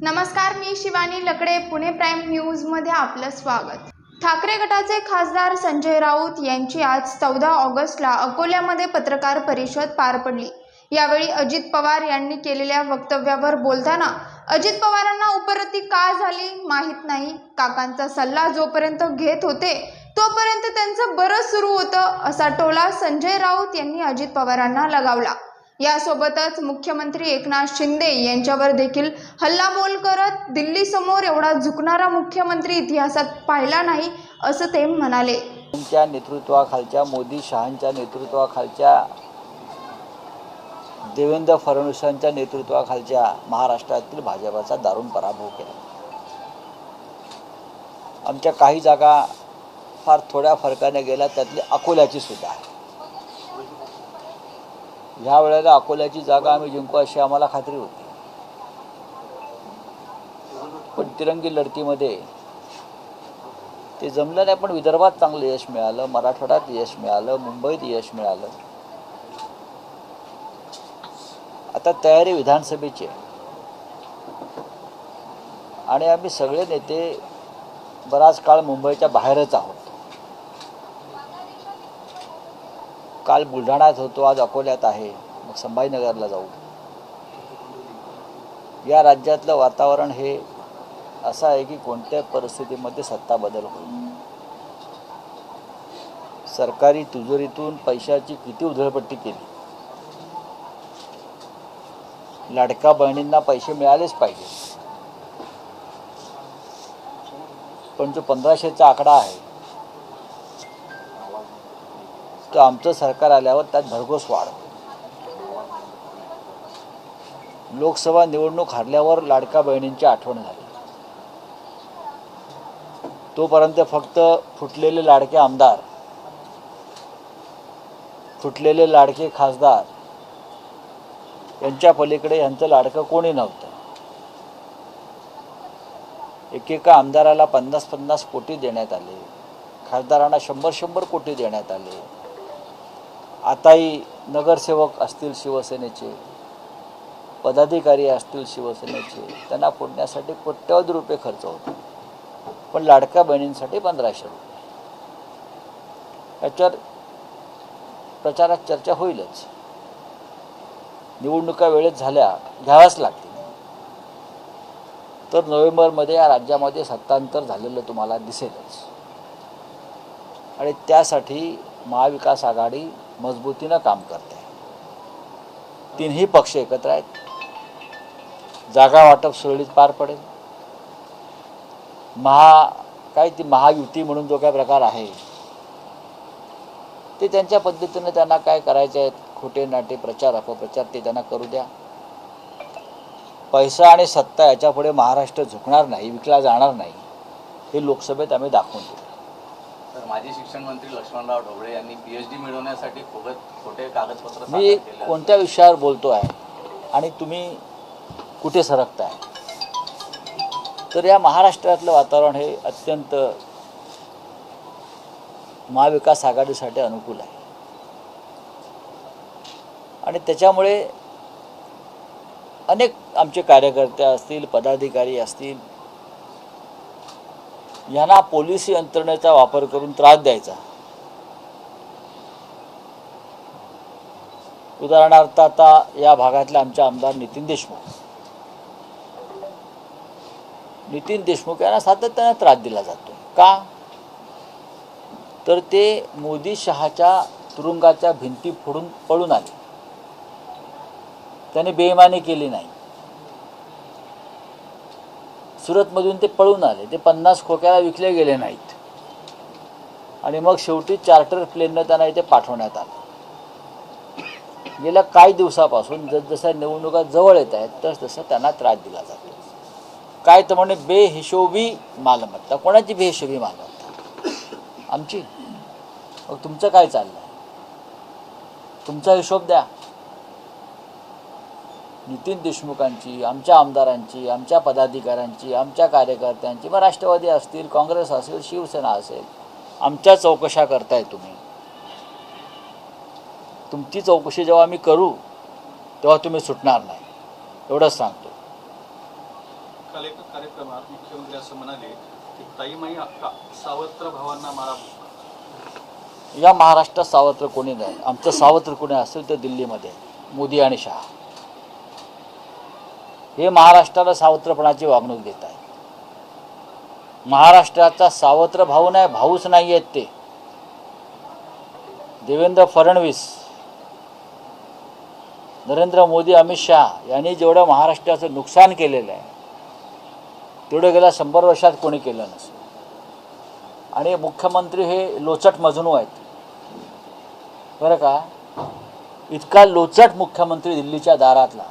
नमस्कार, मी शिवानी लकडे. पुणे प्राईम न्यूजमध्ये आपलं स्वागत. ठाकरे गटाचे खासदार संजय राऊत यांची आज 14 ऑगस्टला अकोल्यामध्ये पत्रकार परिषद पार पडली. यावेळी अजित पवार यांनी केलेल्या वक्तव्यावर बोलताना अजित पवारांना उपरती का झाली माहीत नाही. काकांचा सल्ला जोपर्यंत घेत होते तोपर्यंत त्यांचं बरं सुरू होतं, असा टोला संजय राऊत यांनी अजित पवारांना लगावला. यासोबतच मुख्यमंत्री एकनाथ शिंदे यांच्यावर देखील हल्लाबोल करत दिल्लीसमोर एवढा झुकणारा मुख्यमंत्री इतिहासात पाहिला नाही, असं ते म्हणाले. त्यांच्या नेतृत्वाखालच्या, मोदी शहांच्या नेतृत्वाखालच्या, देवेंद्र फडणवीसांच्या नेतृत्वाखालच्या महाराष्ट्रातील भाजपाचा दारुण पराभव केला. आमच्या काही जागा फार थोड्या फरकाने गेल्या, त्यातली अकोल्याची सुद्धा आहे. ह्या वेळेला अकोल्याची जागा आम्ही जिंकू अशी आम्हाला खात्री होती, पण तिरंगी लढतीमध्ये ते जमलं नाही. पण विदर्भात चांगलं यश मिळालं, मराठवाड्यात यश मिळालं, मुंबईत यश मिळालं. आता तयारी विधानसभेची आहे आणि आम्ही सगळे नेते बराच काळ मुंबईच्या बाहेरच आहोत. काल बुलढाण्यात होतो, आज अकोल्यात आहे, मग संभाजीनगरला जाऊ. या राज्यातलं वातावरण हे असं आहे की कोणत्या परिस्थितीमध्ये सत्ता बदल होईल. सरकारी तिजोरीतून पैशाची किती उधळपट्टी केली. लाडक्या बहिणींना पैसे मिळालेच पाहिजे, पण जो 1500चा आकडा आहे तो आमचं सरकार आल्यावर त्यात भरघोस वाढ. लोकसभा निवडणूक हरल्यावर लाडक्या बहिणींची आठवण झाली. तोपर्यंत फक्त फुटलेले लाडके आमदार, फुटलेले लाडके खासदार यांच्या पलीकडे यांचं लाडकं कोणी नव्हतं. एकेका आमदाराला 50-50 कोटी देण्यात आले, खासदारांना 100-100 कोटी देण्यात आले. आताही नगरसेवक असतील शिवसेनेचे, पदाधिकारी असतील शिवसेनेचे, त्यांना फोडण्यासाठी कोट्यवधी रुपये खर्च होतो, पण लाडक्या बहिणींसाठी 1500 रुपये. याच्यावर प्रचारात चर्चा होईलच. निवडणुका वेळेत झाल्या, घ्याव्याच लागतील. तर नोव्हेंबरमध्ये या राज्यामध्ये सत्तांतर झालेलं तुम्हाला दिसेलच आणि त्यासाठी महाविकास आघाडी मजबूतीनं काम करते. तीनही पक्ष एकत्र आहेत. जागा वाटप सुरळीत पार पडेल. ती महायुती म्हणून जो काय प्रकार आहे ते त्यांच्या पद्धतीने त्यांना काय करायचे आहेत, खोटे नाटे प्रचार अपप्रचार ते त्यांना करू द्या. पैसा आणि सत्ता याच्यापुढे महाराष्ट्र झुकणार नाही, विकला जाणार नाही, हे लोकसभेत आम्ही दाखवून देऊ. तर माजी शिक्षण मंत्री लक्ष्मणराव ढोबळे यांनी PhD मिळवण्यासाठी खोटे कागदपत्र मी कोणत्या विषयावर बोलतो आहे आणि तुम्ही कुठे सरकताय? तर या महाराष्ट्रातलं वातावरण हे अत्यंत महाविकास आघाडीसाठी अनुकूल आहे आणि त्याच्यामुळे अनेक आमचे कार्यकर्ते असतील, पदाधिकारी असतील, यांना पोलीस यंत्रणेचा वापर करून त्रास द्यायचा. उदाहरणार्थ आता या भागातले आमचे आमदार नितीन देशमुख यांना सातत्याने त्रास दिला जातो. का? तर ते मोदी शहाच्या तुरुंगाच्या भिंती फोडून पळून आले. त्याने बेईमानी केली नाही. सुरतमधून ते पळून आले. ते 50 खोक्याला विकले गेले नाहीत आणि मग शेवटी चार्टर प्लेननं त्यांना इथे पाठवण्यात आलं. गेल्या काही दिवसापासून जसजशा निवडणुका जवळ येत आहेत तसतसा त्यांना त्रास दिला जातो. काय तर म्हणे बेहिशोबी मालमत्ता. कोणाची बेहिशोबी मालमत्ता? आमची. मग तुमचं काय चाललं? तुमचा हिशोब द्या. नितीन देशमुखांची, आमच्या आमदारांची, आमच्या पदाधिकाऱ्यांची, आमच्या कार्यकर्त्यांची, मग राष्ट्रवादी असतील, काँग्रेस असेल, शिवसेना असेल, आमच्या चौकशा करताय तुम्ही. तुमची चौकशी जेव्हा आम्ही करू तेव्हा तुम्ही सुटणार नाही, एवढंच सांगतो. काल एका कार्यक्रमात मुख्यमंत्री असं म्हणाले की ताईमाई अक्का सावत्र भावांना मारा. या महाराष्ट्रात सावत्र कोणी नाही. आमचं सावत्र कोणी असेल तर दिल्लीमध्ये मोदी आणि शहा हे महाराष्ट्राला सावत्रपणाची वागणूक देत आहे. महाराष्ट्राचा सावत्र भाऊ नाही, भाऊच नाही आहेत ते. देवेंद्र फडणवीस, नरेंद्र मोदी, अमित शहा यांनी जेवढं महाराष्ट्राचं नुकसान केलेलं आहे तेवढं गेल्या 100 वर्षात कोणी केलं नसेल. आणि मुख्यमंत्री हे लोचट मजनू आहेत बरं का. इतका लोचट मुख्यमंत्री दिल्लीच्या दारातला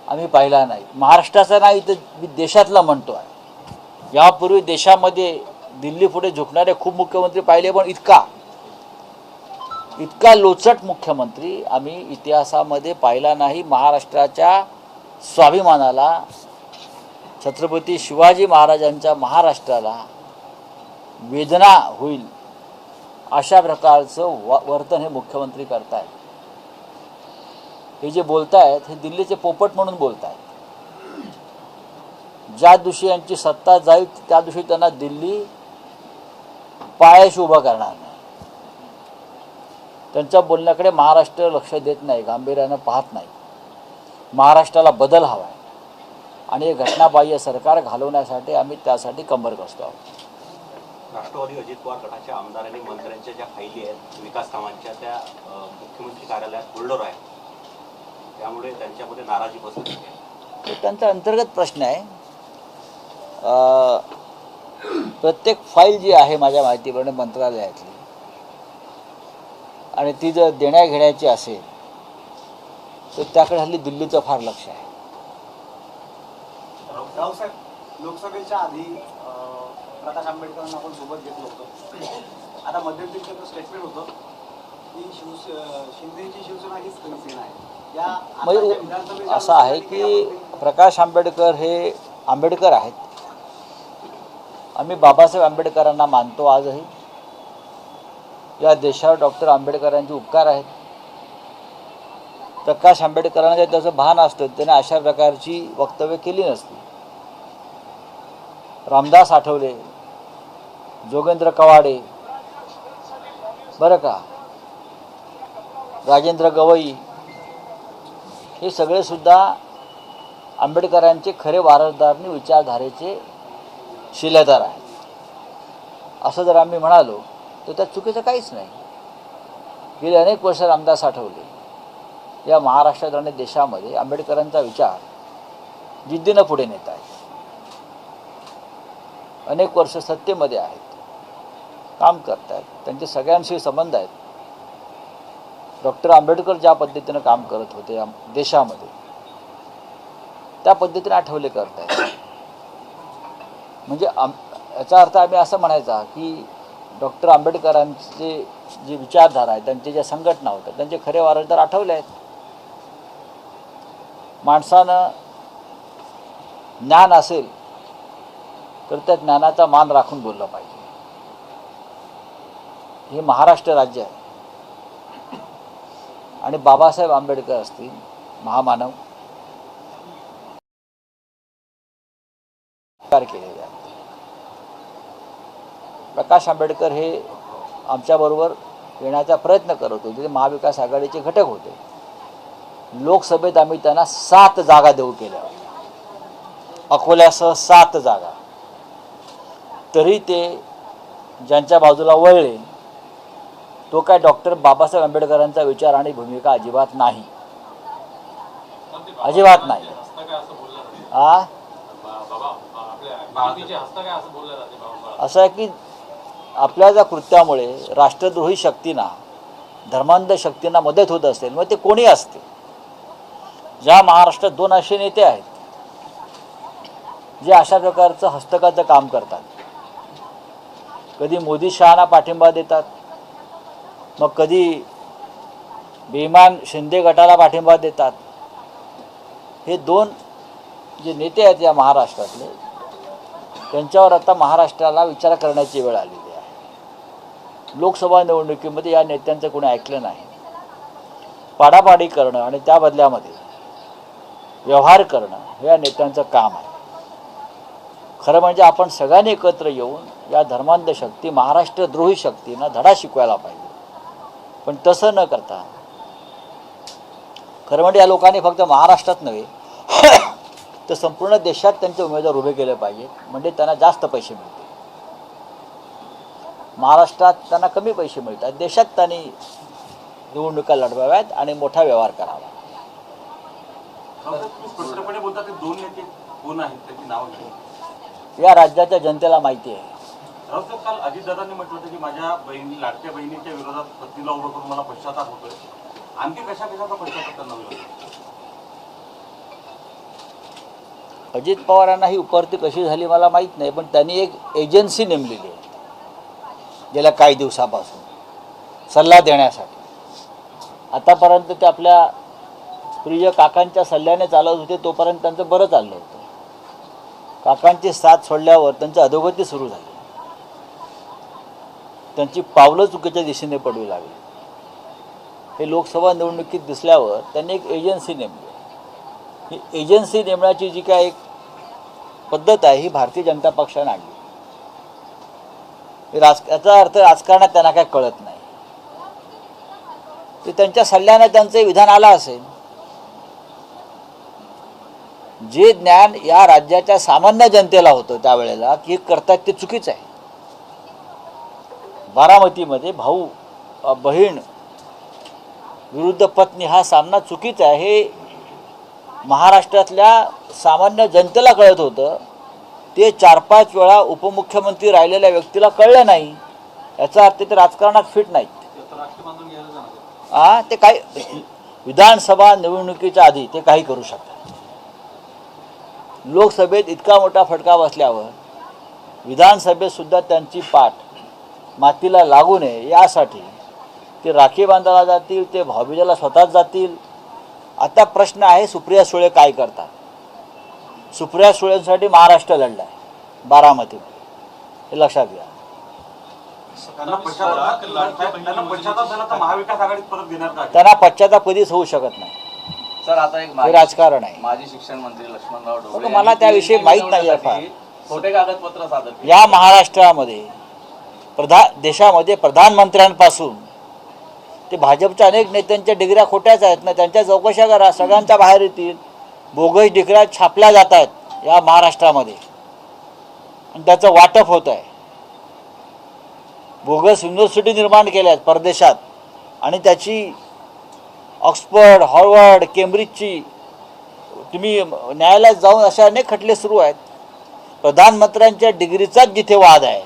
आम्ही पाहिला नाही. महाराष्ट्राचा नाही तर मी देशातला म्हणतो आहे. यापूर्वी देशामध्ये दिल्ली पुढे झुकणारे खूप मुख्यमंत्री पाहिले, पण इतका लोचट मुख्यमंत्री आम्ही इतिहासामध्ये पाहिला नाही. महाराष्ट्राच्या स्वाभिमानाला, छत्रपती शिवाजी महाराजांच्या महाराष्ट्राला वेदना होईल अशा प्रकारचं वर्तन हे मुख्यमंत्री करतायत. हे जे बोलतायत हे दिल्लीचे पोपट म्हणून बोलतायत. ज्या दिवशी यांची सत्ता जाईल त्या दिवशी त्यांना दिल्ली पायाशी उभं करणार नाही. त्यांच्या बोलण्याकडे महाराष्ट्र लक्ष देत नाही, गांभीर्यानं पाहत नाही. महाराष्ट्राला बदल हवा आहे आणि हे घटनाबाह्य सरकार घालवण्यासाठी आम्ही त्यासाठी कंबर कसतो आहोत. राष्ट्रवादी अजित पवार गटाच्या आमदारांनी मंत्र्यांच्या ज्या फायली आहेत विकास कामांच्या त्या मुख्यमंत्री कार्यालयात होल्डर आहेत, त्यामुळे त्यांच्यामध्ये नाराजी बसत आहे. तो त्यांचा अंतर्गत प्रश्न आहे. प्रत्येक फाईल जी आहे माझ्या माहितीप्रमाणे मंत्रालयातली आणि ती जर देण्याघेण्याची असेल तर त्याकडे हल्ली दिल्लीचं फार लक्ष आहे. रावसाहेब, लोकसभेच्या आधी प्रकाश आंबेडकरांना आपण सोबत घेतलं होतं. आता मध्यंतरी स्टेटमेंट होतं की शिंदेची शिवसेना हीच खरी सेना आहे. या म्हणजे असं आहे की प्रकाश आंबेडकर हे आंबेडकर आहेत. आम्ही बाबासाहेब आंबेडकरांना मानतो आजही. या देशावर डॉक्टर आंबेडकरांचे उपकार आहेत. प्रकाश आंबेडकरांना जर त्याचं भान असतं त्याने अशा प्रकारची वक्तव्य केली नसती. रामदास आठवले, जोगेंद्र कवाडे बरं का, राजेंद्र गवई हे सगळे सुद्धा आंबेडकरांचे खरे वारसदार आणि विचारधारेचे शिलेदार आहेत. असं जर आम्ही म्हणालो तर त्यात चुकीचं काहीच नाही. गेले अनेक वर्ष रामदास आठवले या महाराष्ट्रात आणि देशामध्ये आंबेडकरांचा विचार जिद्दीनं पुढे नेत आहेत. अनेक वर्ष सत्तेमध्ये आहेत, काम करत आहेत, त्यांचे सगळ्यांशी संबंध आहेत. डॉक्टर आंबेडकर ज्या पद्धतीनं काम करत होते या देशामध्ये त्या पद्धतीने आठवले करत आहेत. म्हणजे याचा अर्थ आम्ही असं म्हणायचा की डॉक्टर आंबेडकरांचे जे विचारधारा आहेत, त्यांच्या ज्या संघटना होत्या त्यांचे खरे वारसदार आठवले आहेत. माणसानं ज्ञान असेल तर त्या ज्ञानाचा मान राखून बोललं पाहिजे. हे महाराष्ट्र राज्य आहे आणि बाबासाहेब आंबेडकर असतील महामानव केलेले आहेत. प्रकाश आंबेडकर हे आमच्याबरोबर येण्याचा प्रयत्न करत होते. ते महाविकास आघाडीचे घटक होते. लोकसभेत आम्ही त्यांना 7 जागा देऊ केल्या, अकोल्यासह 7 जागा. तरी ते ज्यांच्या बाजूला वळले तो काय डॉक्टर बाबासाहेब आंबेडकरांचा विचार आणि भूमिका अजिबात नाही, अजिबात नाही. असं आहे की आपल्या ज्या कृत्यामुळे राष्ट्रद्रोही शक्तींना, धर्मांध शक्तींना मदत होत असेल मग ते कोणी असते. ज्या महाराष्ट्रात 2 असे नेते आहेत जे अशा प्रकारचं हस्तकाचं काम करतात. कधी मोदी शहाना पाठिंबा देतात, मग कधी बेईमान शिंदे गटाला पाठिंबा देतात. हे 2 जे नेते आहेत या महाराष्ट्रातले त्यांच्यावर आता महाराष्ट्राला विचार करण्याची वेळ आलेली आहे. लोकसभा निवडणुकीमध्ये या नेत्यांचं कोणी ऐकलं नाही. पाडापाडी करणं आणि त्या बदल्यामध्ये व्यवहार करणं हे या नेत्यांचं काम आहे. खरं म्हणजे आपण सगळ्यांनी एकत्र येऊन या धर्मांध शक्ती, महाराष्ट्रद्रोही शक्तींना धडा शिकवायला पाहिजे. पण तसं न करता खरं म्हणजे या लोकांनी फक्त महाराष्ट्रात नव्हे तर संपूर्ण देशात त्यांचे उमेदवार उभे केले पाहिजेत, म्हणजे त्यांना जास्त पैसे मिळतील. महाराष्ट्रात त्यांना कमी पैसे मिळतात, देशात त्यांनी निवडणुका लढवाव्यात आणि मोठा व्यवहार करावा. स्पष्टपणे बोलतात ते दोन नेते कोण आहेत त्याची नावं घ्या. या राज्याच्या जनतेला माहिती आहे. राऊत काल अजितदादांनी म्हटलं होतं की माझ्या बहिणी लाडक्या बहिणीच्या विरोधात पत्नीला उभं करून मला पश्चाताप होतोय. आणखी कशा कशाचा पश्चाताप त्यांना होईल? अजित पवारांना ही उपरती कशी झाली मला माहीत नाही, पण त्यांनी एक एजन्सी नेमलेली आहे गेल्या काही दिवसापासून सल्ला देण्यासाठी. आतापर्यंत ते आपल्या प्रिय काकांच्या सल्ल्याने चालत होते, तोपर्यंत त्यांचं बरं चाललं होतं. काकांची साथ सोडल्यावर त्यांची अधोगती सुरू झाली, त्यांची पावलं चुकीच्या दिशेने पडू लागली. हे लोकसभा निवडणुकीत दिसल्यावर त्यांनी एक एजन्सी नेमली. ही एजन्सी नेमण्याची जी काय एक पद्धत आहे ही भारतीय जनता पक्षाने आणली. याचा अर्थ राजकारणात त्यांना काय कळत नाही. ते त्यांच्या सल्ल्याने त्यांचे विधान आलं असेल. जे ज्ञान या राज्याच्या सामान्य जनतेला होतं त्यावेळेला की करतात ते चुकीचं आहे. बारामतीमध्ये भाऊ बहीण विरुद्ध पत्नी हा सामना चुकीचा आहे हे महाराष्ट्रातल्या सामान्य जनतेला कळत होतं. ते 4-5 वेळा उपमुख्यमंत्री राहिलेल्या व्यक्तीला कळलं नाही. याचा अर्थ ते राजकारणात फिट नाहीत. राष्ट्रीय बांधून घ्यायला जाणार ते काही विधानसभा निवडणुकीच्या आधी ते काही करू शकतात. लोकसभेत इतका मोठा फटका बसल्यावर विधानसभेत सुद्धा त्यांची पाठ मातीला लागू नये यासाठी ते राखी बांधायला जातील, ते भाऊबीजेला स्वतःच जातील. आता प्रश्न आहे सुप्रिया सुळे काय करतात. सुप्रिया सुळेंसाठी महाराष्ट्र लढला आहे बारामतीमध्ये, हे लक्षात घ्या. त्यांना पश्चाताप झाला तर महाविकास आघाडीत परत देणार का? त्यांना पश्चाताप कधीच होऊ शकत नाही. सर आता एक हे राजकारण आहे. माजी शिक्षण मंत्री लक्ष्मणराव ढोबळे मला यांनी त्याविषयी PhD माहित नाही आहे फार. मिळवण्यासाठी खोटे कागदपत्र सादर केले. या महाराष्ट्रामध्ये देशामध्ये प्रधानमंत्र्यांपासून ते भाजपच्या अनेक नेत्यांच्या डिग्र्या खोट्याच आहेत ना. त्यांच्या चौकशा करा, सगळ्यांच्या बाहेर येतील. बोगस डिग्र्या छापल्या जात आहेत या महाराष्ट्रामध्ये आणि त्याचं वाटप होत आहे. बोगस युनिव्हर्सिटी निर्माण केल्या आहेत परदेशात आणि त्याची ऑक्सफर्ड, हार्वर्ड, केम्ब्रिजची तुम्ही न्यायालयात जाऊन अशा अनेक खटले सुरू आहेत. प्रधानमंत्र्यांच्या डिग्रीचाच जिथे वाद आहे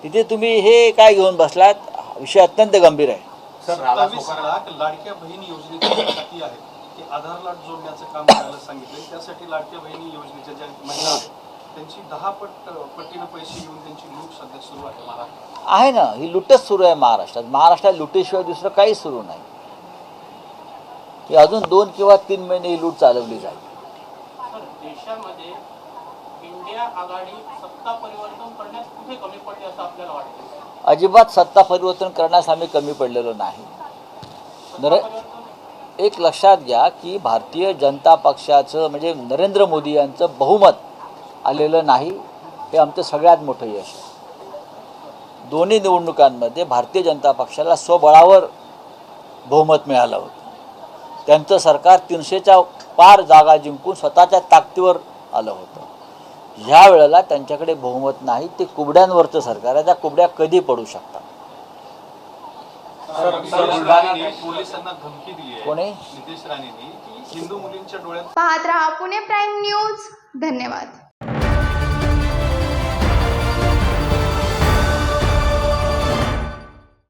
तिथे तुम्ही हे काय घेऊन बसलात. विषय अत्यंत गंभीर आहे. 27 लाख लाडक्या बहिणी योजनेसाठी आहेत की आधार लाट जोडण्याचं काम करायला सांगितलं. त्यासाठी लाडक्या बहिणी योजनेच्या ज्या महिला आहेत त्यांची 10 पटीनं पैसे घेऊन त्यांची लूट सध्या सुरू आहे महाराष्ट्रात. आहे ना, ही लुटच सुरू आहे महाराष्ट्रात. महाराष्ट्रात लुटीशिवाय दुसरं काही सुरू नाही. ही अजून 2 किंवा 3 महिने ही लूट चालवली जाईल. देशामध्ये इंडिया आघाडी सत्ता परिवर्तन करण्यास कुठे कमी पडले असं आपल्याला वाटतं? अजिबात सत्ता परिवर्तन करण्यास आम्ही कमी पडलेलो नाही. एक लक्षात घ्या की भारतीय जनता पक्षाचं म्हणजे नरेंद्र मोदी यांचं बहुमत आलेलं नाही, हे आमचं सगळ्यात मोठं यश आहे. दोन्ही निवडणुकांमध्ये भारतीय जनता पक्षाला स्वबळावर बहुमत मिळालं होतं. त्यांचं सरकार 300च्या पार जागा जिंकून स्वतःच्या ताकदीवर आलं होतं. ह्या वेळेला त्यांच्याकडे बहुमत नाही. ते कुबड्यांवरचं सरकार आहे. त्या कुबड्या कधी पडू शकतात. पोलिसांना धमकी दिली आहे कोणी? नितेश राणेंनी की हिंदू मुलींच्या डोळ्यात पाहत रहा पुणे प्राईम न्यूज. धन्यवाद.